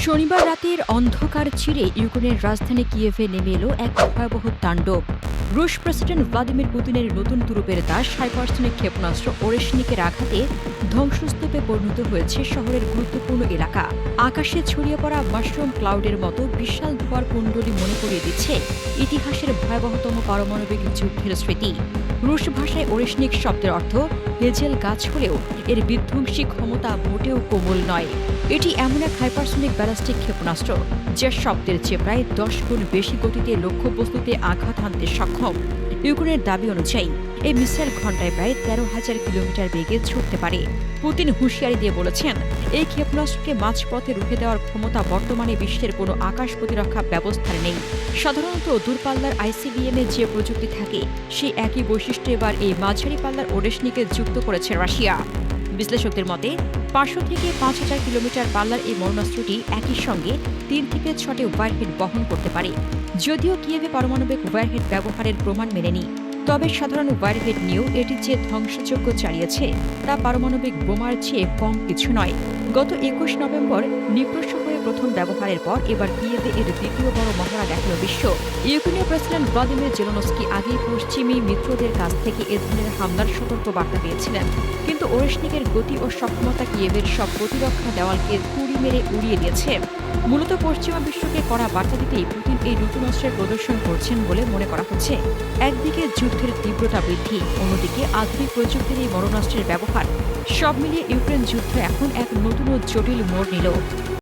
শনিবার রাতের অন্ধকার চিরে ইউক্রেনের রাজধানী কিয়েভে নেমে এলো এক ভয়াবহ তাণ্ডব। রুশ প্রেসিডেন্ট ভ্লাদিমির পুতিনের নতুন তুরুপের দাস হাইপারসনিক ক্ষেপণাস্ত্র ওরেশনিকের আঘাতে ধ্বংসস্তূপে পরিণত হয়েছে শহরের গুরুত্বপূর্ণ এলাকা। আকাশে ছড়িয়ে পড়া মাশরুম ক্লাউডের মতো বিশাল ধোঁয়ার কুণ্ডলী মনে করিয়ে দিচ্ছে ইতিহাসের ভয়াবহতম পারমাণবিক যুদ্ধের স্মৃতি। রুশ ভাষায় ওরেশনিক শব্দের অর্থ হেজেল গাছ হলেও এর বিধ্বংসী ক্ষমতা মোটেও কোমল নয়। এটি এমন এক হাইপারসনিক ব্যালিস্টিক ক্ষেপণাস্ত্র যা শব্দের চেয়ে প্রায় 10 গুণ বেশি গতিতে লক্ষ্যবস্তুতে আঘাত হানতে সক্ষম। ইউক্রেনের দাবি অনুযায়ী এই মিসাইল ঘণ্টায় প্রায় 13,000 কিলোমিটার বেগে ছুটতে পারে। পুতিন হুঁশিয়ারি দিয়ে বলেছেন, এই ক্ষেপণাস্ত্রকে মাঝপথে রুখে দেওয়ার ক্ষমতা বর্তমানে বিশ্বের কোনো আকাশ প্রতিরক্ষা ব্যবস্থার নেই। সাধারণত দূরপাল্লার আইসিবিএমে যে প্রযুক্তি থাকে সেই একই বৈশিষ্ট্য এবার এই মাঝারি পাল্লার ওরেশনিকে যুক্ত করেছে রাশিয়া। বিশ্লেষকদের মতে 500 থেকে 5,000 কিলোমিটার পাল্লার এই মরণাস্ত্রটি একই সঙ্গে 3 থেকে 6টি ওয়ারহেড বহন করতে পারে। যদিও কিয়েভে পারমাণবিক ওয়ারহেড ব্যবহারের প্রমাণ মেলেনি, তবে সাধারণ ওয়ারহেড নিয়েও এটি যে ধ্বংসযজ্ঞ চালিয়েছে তা পারমাণবিক বোমার চেয়ে কম কিছু নয়। গত 21 নভেম্বর নিপ্রশ হয়ে প্রথম ব্যবহারের পর এবার কিয়েভে এর দ্বিতীয় বড় মহড়া দেখাল বিশ্ব। ইউক্রেনের প্রেসিডেন্ট ভ্লাদিমির জেলেনস্কি আগেই পশ্চিমী মিত্রদের কাছ থেকে এ ধরনের হামলার সতর্ক বার্তা পেয়েছিলেন, কিন্তু ওরেশনিকের গতি ও সক্ষমতা কিয়েভের সব প্রতিরক্ষা দেওয়ালকে তুড়ি মেরে উড়িয়ে দিয়েছে। মূলত পশ্চিমা বিশ্বকে কড়া বার্তা দিতেই পুতিন এই নতুন অস্ত্রের প্রদর্শন করছেন বলে মনে করা হচ্ছে। একদিকে যুদ্ধের তীব্রতা বৃদ্ধি, অন্যদিকে আধুনিক প্রযুক্তির এই মরণাস্ত্রের ব্যবহার, সব মিলিয়ে ইউক্রেন যুদ্ধ এখন এক নতুন ও জটিল মোড় নিল।